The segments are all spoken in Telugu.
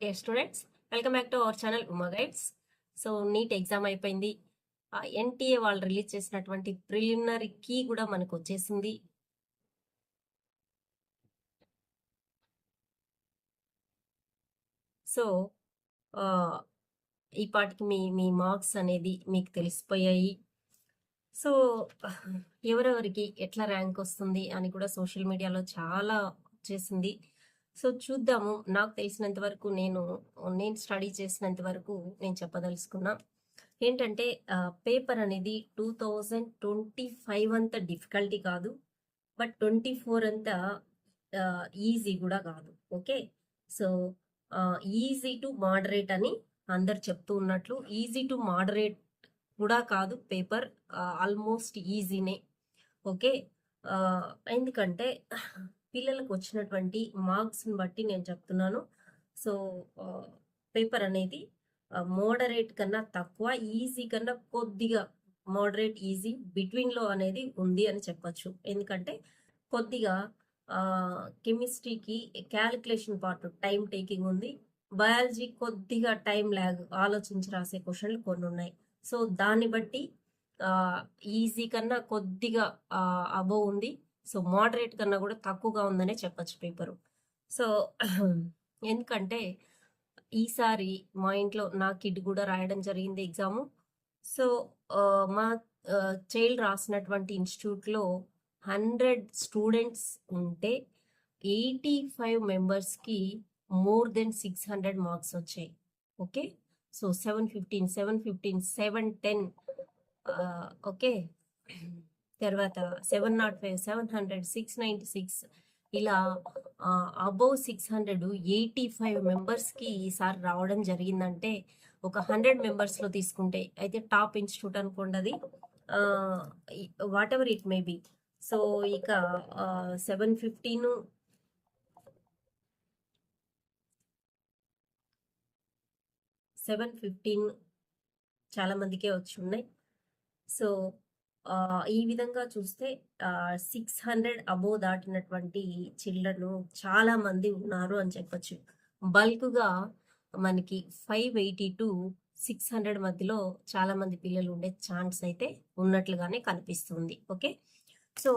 Dear students, welcome back to our channel Uma Guides. So NEET exam అయిపోయింది. ఎన్టీఏ వాళ్ళు రిలీజ్ చేసినటువంటి ప్రిలిమినరీ కీ కూడా మనకు వచ్చేసింది. సో ఈ పాటికి మీ మార్క్స్ అనేది మీకు తెలిసిపోయాయి. సో ఎవరెవరికి ఎట్లా ర్యాంక్ వస్తుంది అని కూడా సోషల్ మీడియాలో చాలా వచ్చేసింది. సో చూద్దాము. నాకు తెలిసినంత వరకు నేను స్టడీ చేసినంత వరకు నేను చెప్పదలుచుకున్నా ఏంటంటే పేపర్ అనేది 2025 అంత డిఫికల్టీ కాదు, బట్ 24 అంత ఈజీ కూడా కాదు. Okay, so easy to moderate అని అందరు చెప్తూ ఉన్నట్లు ఈజీ టు మోడరేట్ కూడా కాదు పేపర్, ఆల్మోస్ట్ ఈజీనే. ఓకే, ఎందుకంటే పిల్లలకు వచ్చినటువంటి మార్క్స్ని బట్టి నేను చెప్తున్నాను. సో పేపర్ అనేది మోడరేట్ కన్నా తక్కువ, ఈజీ కన్నా కొద్దిగా మోడరేట్ ఈజీ బిట్వీన్లో అనేది ఉంది అని చెప్పచ్చు. ఎందుకంటే కొద్దిగా కెమిస్ట్రీకి క్యాలిక్యులేషన్ పార్ట్ టైం టేకింగ్ ఉంది, బయాలజీ కొద్దిగా టైం ల్యాగ్, ఆలోచించి రాసే క్వశ్చన్లు కొన్ని ఉన్నాయి. సో దాన్ని బట్టి ఈజీ కన్నా కొద్దిగా అబోవ్ ఉంది, సో మోడరేట్ కన్నా కూడా తక్కువగా ఉందనే చెప్పచ్చు పేపరు. సో ఎందుకంటే ఈసారి మా ఇంట్లో నా కిడ్ కూడా రాయడం జరిగింది ఎగ్జాము. సో మా చైల్డ్ రాసినటువంటి ఇన్స్టిట్యూట్లో 100 స్టూడెంట్స్ ఉంటే 85 మెంబర్స్కి మోర్ దెన్ 600 మార్క్స్ వచ్చాయి. ఓకే, సో 715, 710, ఓకే, తర్వాత 705, 700, 696 ఇలా అబౌవ్ 600, 85 మెంబర్స్కి ఈసారి రావడం జరిగిందంటే ఒక 100 మెంబర్స్లో తీసుకుంటే అయితే టాప్ ఇన్స్టిట్యూట్ అనుకోండి అది, what ever it may be. So ఇక 715 చాలా మందికే వచ్చి ఉన్నాయి. సో ఈ విధంగా చూస్తే 600 అబోవ్ దాటినటువంటి చిల్డ్రన్ చాలా మంది ఉన్నారు అని చెప్పచ్చు. బల్క్గా మనకి 580 to 600 మధ్యలో చాలా మంది పిల్లలు ఉండే ఛాన్స్ అయితే ఉన్నట్లుగానే కనిపిస్తుంది. ఓకే, సో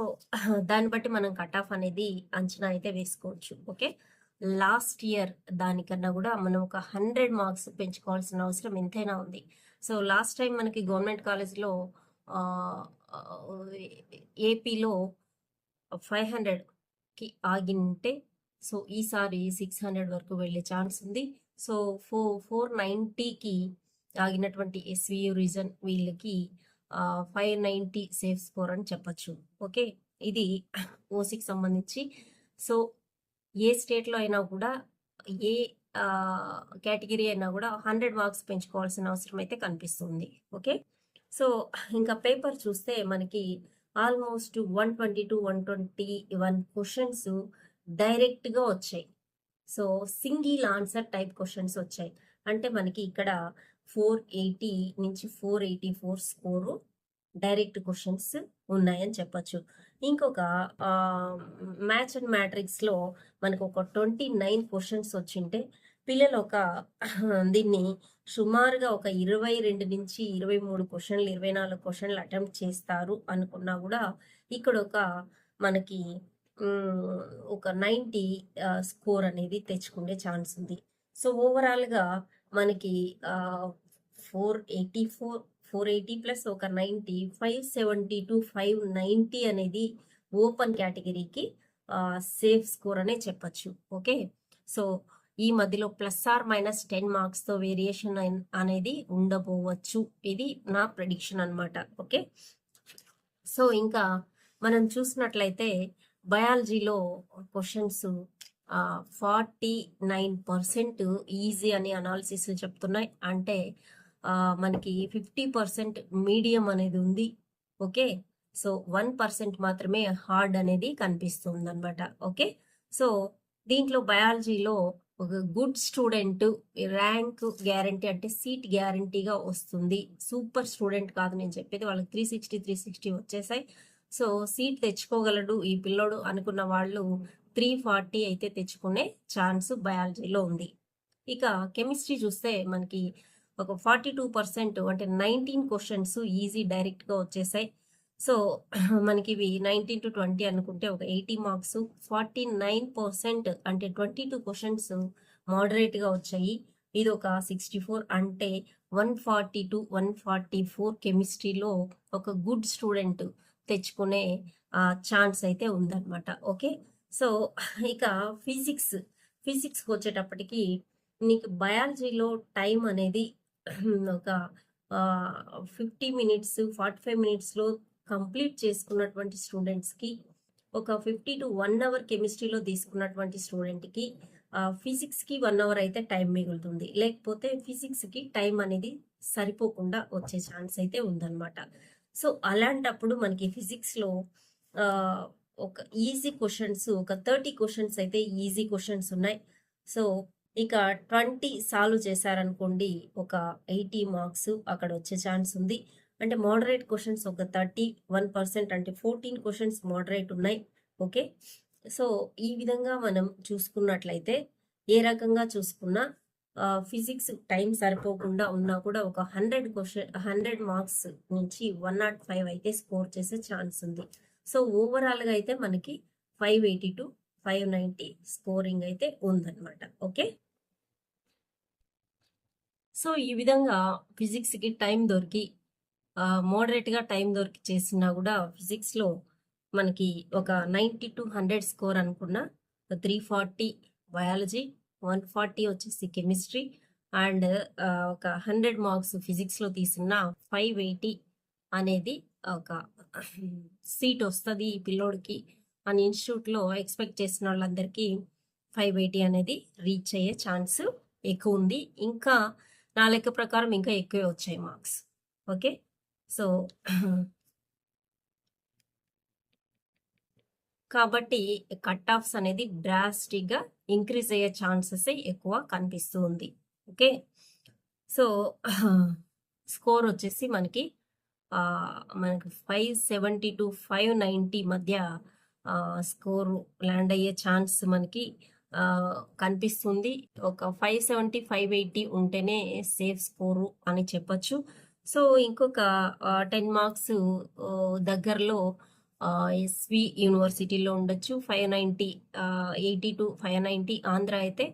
దాన్ని బట్టి మనం కట్ ఆఫ్ అనేది అంచనా అయితే వేసుకోవచ్చు. ఓకే, లాస్ట్ ఇయర్ దానికన్నా కూడా మనం ఒక 100 మార్క్స్ పెంచుకోవాల్సిన అవసరం ఎంతైనా ఉంది. సో లాస్ట్ టైం మనకి గవర్నమెంట్ కాలేజ్లో ఏపీలో 500కి ఆగింటే, సో ఈసారి 600 వరకు వెళ్ళే ఛాన్స్ ఉంది. సో 490కి ఆగినటువంటి ఎస్వియు రీజన్ వీళ్ళకి 590 సేఫ్ స్కోర్ అని చెప్పచ్చు. ఓకే, ఇది ఓసీకి సంబంధించి. సో ఏ స్టేట్లో అయినా కూడా ఏ కేటగిరీ అయినా కూడా 100 మార్క్స్ పెంచుకోవాల్సిన అవసరం అయితే కనిపిస్తుంది. ఓకే, సో ఇంకా పేపర్ చూస్తే మనకి ఆల్మోస్ట్ 120 to 121 క్వశ్చన్స్ డైరెక్ట్గా వచ్చాయి. So single answer type questions వచ్చాయి. అంటే మనకి ఇక్కడ 480 నుంచి 484 స్కోరు డైరెక్ట్ క్వశ్చన్స్ ఉన్నాయని చెప్పచ్చు. ఇంకొక మ్యాథ్స్ అండ్ మ్యాట్రిక్స్లో మనకు ఒక 29 క్వశ్చన్స్ వచ్చింటే పిల్లలు ఒక దీన్ని సుమారుగా ఒక 22 నుంచి 23 క్వశ్చన్లు, 24 క్వశ్చన్లు అటెంప్ట్ చేస్తారు అనుకున్నా కూడా ఇక్కడ ఒక మనకి ఒక 90 స్కోర్ అనేది తెచ్చుకునే ఛాన్స్ ఉంది. సో ఓవరాల్గా మనకి 480 ప్లస్ ఒక 90, 570 to 590 అనేది ఓపెన్ కేటగిరీకి సేఫ్ స్కోర్ అనే చెప్పచ్చు. ఓకే, సో ఈ మధ్యలో +or-10 మార్క్స్తో వేరియేషన్ అనేది ఉండబోవచ్చు. ఇది నా ప్రెడిక్షన్ అనమాట. ఓకే, సో ఇంకా మనం చూసినట్లయితే బయాలజీలో క్వశ్చన్స్ 49% ఈజీ అని అనాలిసిస్ చెప్తున్నాయి. అంటే మనకి 50% మీడియం అనేది ఉంది. ఓకే, సో 1% మాత్రమే హార్డ్ అనేది కనిపిస్తుంది అనమాట. ఓకే, సో దీంట్లో బయాలజీలో ఒక గుడ్ స్టూడెంట్ ర్యాంక్ గ్యారంటీ అంటే సీట్ గ్యారంటీగా వస్తుంది. సూపర్ స్టూడెంట్ కాదు నేను చెప్పేది, వాళ్ళకి 360 వచ్చేసాయి. సో సీట్ తెచ్చుకోగలడు ఈ పిల్లోడు అనుకున్న వాళ్ళు 340 అయితే తెచ్చుకునే ఛాన్స్ బయాలజీలో ఉంది. ఇక కెమిస్ట్రీ చూస్తే మనకి ఒక 42% అంటే 19 క్వశ్చన్స్ ఈజీ డైరెక్ట్గా వచ్చేసాయి. సో మనకి ఇవి 19-20 అనుకుంటే ఒక 80 మార్క్స్, 49% అంటే 22 క్వశ్చన్స్ మోడరేట్గా వచ్చాయి. ఇది ఒక 64 అంటే 142-144 కెమిస్ట్రీలో ఒక గుడ్ స్టూడెంట్ తెచ్చుకునే ఛాన్స్ అయితే ఉందన్నమాట. ఓకే, సో ఇక ఫిజిక్స్కి వచ్చేటప్పటికి నీకు బయాలజీలో టైం అనేది ఒక 50 మినిట్స్ 45 మినిట్స్లో కంప్లీట్ చేసుకున్నటువంటి స్టూడెంట్స్కి, ఒక 50 to 1 అవర్ కెమిస్ట్రీలో తీసుకున్నటువంటి స్టూడెంట్కి ఫిజిక్స్కి 1 అవర్ అయితే టైం మిగులుతుంది. లేకపోతే ఫిజిక్స్కి టైం అనేది సరిపోకుండా వచ్చే ఛాన్స్ అయితే ఉందన్నమాట. సో అలాంటప్పుడు మనకి ఫిజిక్స్లో ఒక ఈజీ క్వశ్చన్స్, ఒక 30 క్వశ్చన్స్ అయితే ఈజీ క్వశ్చన్స్ ఉన్నాయి. సో ఇక 20 సాల్వ్ చేశారనుకోండి, ఒక 80 మార్క్స్ అక్కడ వచ్చే ఛాన్స్ ఉంది. అంటే మోడరేట్ క్వశ్చన్స్ ఒక 31% అంటే 14 క్వశ్చన్స్ మోడరేట్ ఉన్నాయి. ఓకే, సో ఈ విధంగా మనం చూసుకున్నట్లయితే ఏ రకంగా చూసుకున్నా ఫిజిక్స్ టైం సరిపోకుండా ఉన్నా కూడా ఒక 100 మార్క్స్ నుంచి 105 అయితే స్కోర్ చేసే ఛాన్స్ ఉంది. సో ఓవరాల్గా అయితే మనకి 580 to 590 స్కోరింగ్ అయితే ఉందన్నమాట. ఓకే, సో ఈ విధంగా ఫిజిక్స్కి టైం దొరికి మోడరేట్గా టైం దొరికి చేసినా కూడా ఫిజిక్స్లో మనకి ఒక 90 to 100 స్కోర్ అనుకున్న 340 బయాలజీ, 140 వచ్చేసి కెమిస్ట్రీ అండ్ ఒక 100 మార్క్స్ ఫిజిక్స్లో తీసిన 580 అనేది ఒక సీట్ వస్తుంది ఈ పిల్లోడికి అని ఇన్స్టిట్యూట్లో ఎక్స్పెక్ట్ చేసిన వాళ్ళందరికీ 580 అనేది రీచ్ అయ్యే ఛాన్స్ ఎక్కువ ఉంది. ఇంకా నా లెక్క ప్రకారం ఇంకా ఎక్కువే వచ్చాయి మార్క్స్. ఓకే, సో కాబట్టి కట్ ఆఫ్స్ అనేది డ్రాస్టిక్గా ఇంక్రీజ్ అయ్యే ఛాన్సెస్ ఎక్కువ కనిపిస్తూ ఉంది. ఓకే, సో స్కోర్ వచ్చేసి మనకి 570 to 590 మధ్య స్కోరు ల్యాండ్ అయ్యే ఛాన్స్ మనకి కనిపిస్తుంది. ఒక 570 580 ఉంటేనే సేఫ్ స్కోరు అని చెప్పచ్చు. సో ఇంకొక 10 మార్క్స్ దగ్గరలో ఎస్వి యూనివర్సిటీలో ఉండొచ్చు. 590 80 to 590. ఆంధ్ర అయితే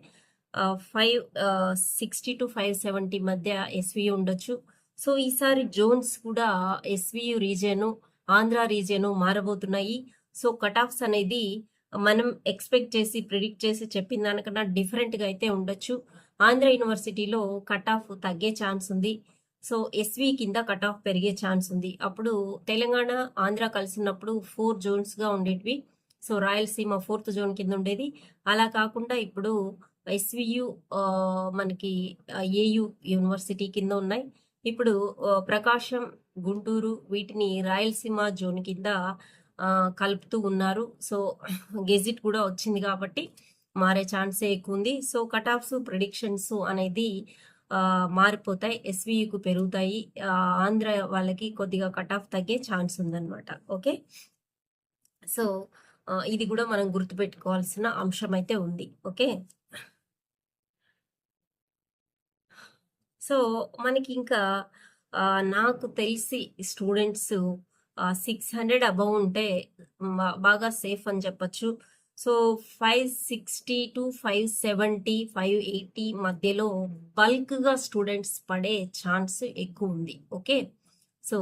560 to 570 మధ్య ఎస్వి ఉండొచ్చు. సో ఈసారి జోన్స్ కూడా ఎస్వియు రీజియను, ఆంధ్ర రీజియను మారబోతున్నాయి. సో కట్ ఆఫ్స్ అనేది మనం ఎక్స్పెక్ట్ చేసి ప్రిడిక్ట్ చేసి చెప్పిన దానికన్నా డిఫరెంట్గా అయితే ఉండొచ్చు. ఆంధ్ర యూనివర్సిటీలో కట్ ఆఫ్ తగ్గే ఛాన్స్ ఉంది. సో ఎస్వి కింద కట్ ఆఫ్ పెరిగే ఛాన్స్ ఉంది. అప్పుడు తెలంగాణ ఆంధ్ర కలిసినప్పుడు 4 జోన్స్గా ఉండేటివి. సో రాయలసీమ 4th జోన్ కింద ఉండేది. అలా కాకుండా ఇప్పుడు ఎస్వియు మనకి ఏయు యూనివర్సిటీ కింద ఉన్నాయి. ఇప్పుడు ప్రకాశం, గుంటూరు వీటిని రాయలసీమ జోన్ కింద కలుపుతూ ఉన్నారు. సో గెజిట్ కూడా వచ్చింది కాబట్టి మారే ఛాన్సే ఎక్కువ ఉంది. సో కట్ ఆఫ్స్ ప్రిడిక్షన్స్ అనేది మారిపోతాయి, ఎస్వియుకు పెరుగుతాయి. ఆంధ్ర వాళ్ళకి కొద్దిగా కట్ ఆఫ్ తగ్గే ఛాన్స్ ఉందన్నమాట. ఓకే, సో ఇది కూడా మనం గుర్తుపెట్టుకోవాల్సిన అంశం అయితే ఉంది. ఓకే, సో మనకి ఇంకా నాకు తెలిసి స్టూడెంట్స్ 600 అబవ్ ఉంటే బాగా సేఫ్ అని చెప్పచ్చు. సో 560 to 570 580 మధ్యలో బల్క్గా స్టూడెంట్స్ పడే ఛాన్స్ ఎక్కువ ఉంది. ఓకే, సో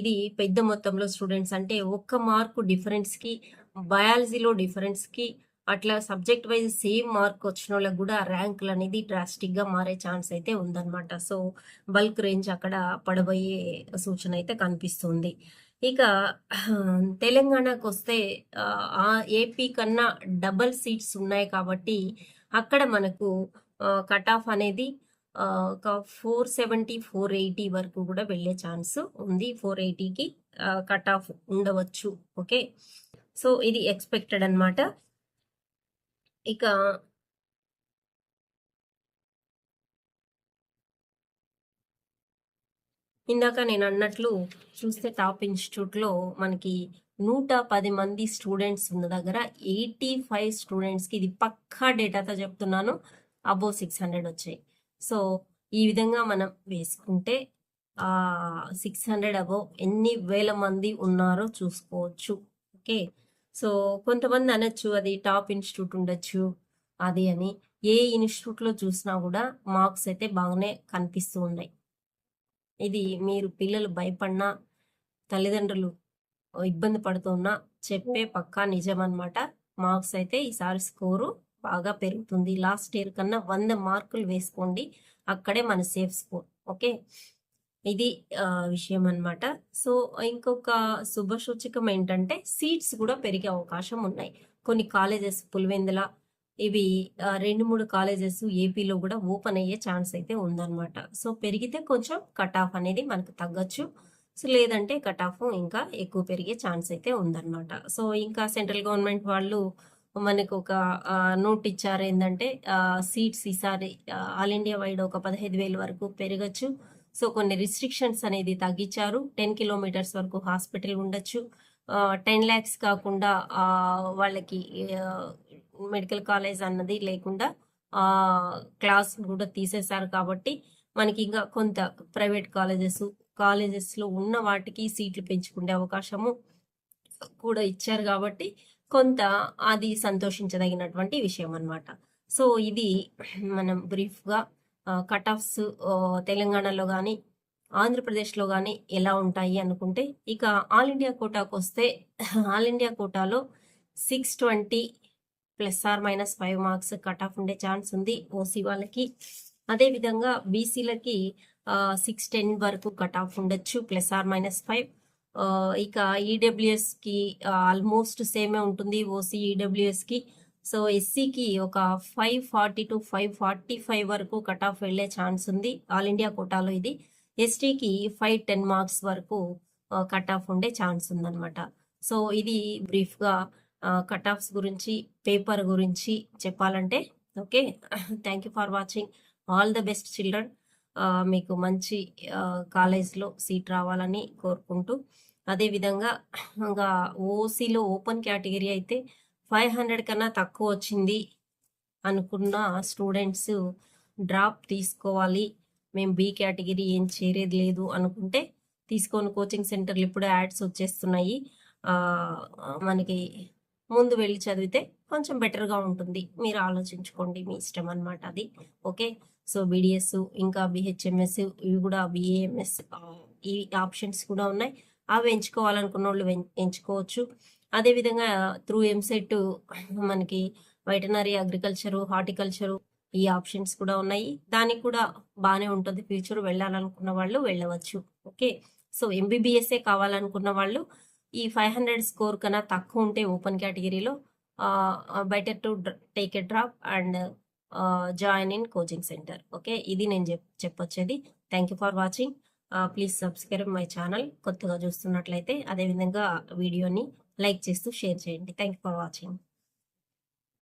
ఇది పెద్ద మొత్తంలో స్టూడెంట్స్ అంటే 1 మార్కు డిఫరెన్స్కి, బయాలజీలో డిఫరెన్స్కి, అట్లా సబ్జెక్ట్ వైజ్ సేమ్ మార్క్ వచ్చిన వాళ్ళకి కూడా ర్యాంకులు అనేది డ్రాస్టిక్గా మారే ఛాన్స్ అయితే ఉందన్నమాట. సో బల్క్ రేంజ్ అక్కడ పడబోయే సూచన అయితే కనిపిస్తుంది. ఇక తెలంగాణకు వస్తే ఏపీ కన్నా డబల్ సీట్స్ ఉన్నాయి కాబట్టి అక్కడ మనకు కట్ ఆఫ్ అనేది ఒక 470 480 వరకు కూడా వెళ్ళే ఛాన్స్ ఉంది. 480కి కట్ ఆఫ్ ఉండవచ్చు. ఓకే, సో ఇది ఎక్స్పెక్టెడ్ అన్నమాట. ఇక ఇందాక నేను అన్నట్లు చూస్తే టాప్ ఇన్స్టిట్యూట్లో మనకి 110 మంది స్టూడెంట్స్ ఉన్న దగ్గర 85 స్టూడెంట్స్కి, ఇది పక్కా డేటాతో చెప్తున్నాను, అబోవ్ 600 వచ్చాయి. సో ఈ విధంగా మనం వేసుకుంటే 600 అబోవ్ ఎన్ని వేల మంది ఉన్నారో చూసుకోవచ్చు. ఓకే. సో కొంతమంది అనొచ్చు అది టాప్ ఇన్స్టిట్యూట్ ఉండొచ్చు అది అని. ఏ ఇన్స్టిట్యూట్లో చూసినా కూడా మార్క్స్ అయితే బాగానే కనిపిస్తూ ఉన్నాయి. ఇది మీరు పిల్లలు భయపడినా తల్లిదండ్రులు ఇబ్బంది పడుతున్నా చెప్పే పక్కా నిజం అన్నమాట. మార్క్స్ అయితే ఈసారి స్కోరు బాగా పెరుగుతుంది. లాస్ట్ ఇయర్ కన్నా 100 మార్కులు వేసుకోండి, అక్కడే మన సేఫ్ స్కోర్. ఓకే, ఇది విషయం అన్నమాట. సో ఇంకొక శుభసూచకం ఏంటంటే సీట్స్ కూడా పెరిగే అవకాశం ఉన్నాయి. కొన్ని కాలేజెస్ పులివెందుల ఇవి 2-3 కాలేజెస్ ఏపీలో కూడా ఓపెన్ అయ్యే ఛాన్స్ అయితే ఉందన్నమాట. సో పెరిగితే కొంచెం కట్ ఆఫ్ అనేది మనకు తగ్గచ్చు. సో లేదంటే కట్ ఆఫ్ ఇంకా ఎక్కువ పెరిగే ఛాన్స్ అయితే ఉందన్నమాట. సో ఇంకా సెంట్రల్ గవర్నమెంట్ వాళ్ళు మనకు ఒక నోట్ ఇచ్చారు ఏంటంటే సీట్స్ ఈసారి ఆల్ ఇండియా వైడ్ ఒక 15,000 వరకు పెరగచ్చు. సో కొన్ని రిస్ట్రిక్షన్స్ అనేది తగ్గించారు. 10 కిలోమీటర్స్ వరకు హాస్పిటల్ ఉండొచ్చు. 10 lakhs కాకుండా వాళ్ళకి మెడికల్ కాలేజ్ అన్నది లేకుండా క్లాస్ కూడా తీసేశారు. కాబట్టి మనకి ఇంకా కొంత ప్రైవేట్ కాలేజెస్లో ఉన్న వాటికి సీట్లు పెంచుకునే అవకాశము కూడా ఇచ్చారు. కాబట్టి కొంత అది సంతోషించదగినటువంటి విషయం అన్నమాట. సో ఇది మనం బ్రీఫ్గా కట్ ఆఫ్స్ తెలంగాణలో కానీ ఆంధ్రప్రదేశ్లో కానీ ఎలా ఉంటాయి అనుకుంటే, ఇక ఆల్ ఇండియా కోటాకు వస్తే ఆల్ ఇండియా కోటాలో 620 ±5 మార్క్స్ కట్ ఆఫ్ ఉండే ఛాన్స్ ఉంది ఓసీ వాళ్ళకి. అదేవిధంగా బీసీలకి 610 వరకు కట్ ఆఫ్ ఉండొచ్చు ±5. ఇక ఈడబ్ల్యూఎస్కి ఆల్మోస్ట్ సేమే ఉంటుంది ఓసీ ఈడబ్ల్యూఎస్కి. సో ఎస్సీకి ఒక 540 to 545 వరకు కట్ ఆఫ్ వెళ్ళే ఛాన్స్ ఉంది ఆల్ ఇండియా కోటాలో. ఇది ఎస్టీకి 510 మార్క్స్ వరకు కట్ ఆఫ్ ఉండే ఛాన్స్ ఉందన్నమాట. సో ఇది బ్రీఫ్గా కట్ ఆఫ్స్ గురించి, పేపర్ గురించి చెప్పాలంటే. Okay, thank you for watching. All the best children. మీకు మంచి కాలేజ్లో సీట్ రావాలని కోరుకుంటూ, అదేవిధంగా ఇంకా ఓసీలో ఓపెన్ కేటగిరీ అయితే 500 కన్నా తక్కువ వచ్చింది అనుకున్న స్టూడెంట్స్ డ్రాప్ తీసుకోవాలి. మేము బి కేటగిరీ ఏం చేరేది లేదు అనుకుంటే తీసుకొని కోచింగ్ సెంటర్లు ఇప్పుడు యాడ్స్ వచ్చేస్తున్నాయి. మనకి ముందు వెళ్ళి చదివితే కొంచెం బెటర్గా ఉంటుంది. మీరు ఆలోచించుకోండి, మీ ఇష్టం అన్నమాట అది. ఓకే, సో బీడిఎస్ ఇంకా బిహెచ్ఎంఎస్ ఇవి కూడా బిఏఎంఎస్ ఈ ఆప్షన్స్ కూడా ఉన్నాయి. అవి ఎంచుకోవాలనుకున్న వాళ్ళు ఎంచుకోవచ్చు. అదేవిధంగా త్రూ ఎంసెట్ మనకి వెటనరీ, అగ్రికల్చరు, హార్టికల్చరు ఈ ఆప్షన్స్ కూడా ఉన్నాయి. దానికి కూడా బాగానే ఉంటుంది. ఫ్యూచర్ వెళ్ళాలనుకున్న వాళ్ళు వెళ్ళవచ్చు. ఓకే, సో ఎంబీబీఎస్ఏ కావాలనుకున్న వాళ్ళు ఈ 500 స్కోర్ కన్నా తక్కువ ఉంటే ఓపెన్ కేటగిరీలో better to take a drop and join in coaching centre. Okay, ఇది నేను చెప్పొచ్చేది. Thank you for watching. Please subscribe my channel కొత్తగా చూస్తున్నట్లయితే. అదేవిధంగా వీడియోని లైక్ చేస్తూ షేర్ చేయండి. Thank you for watching.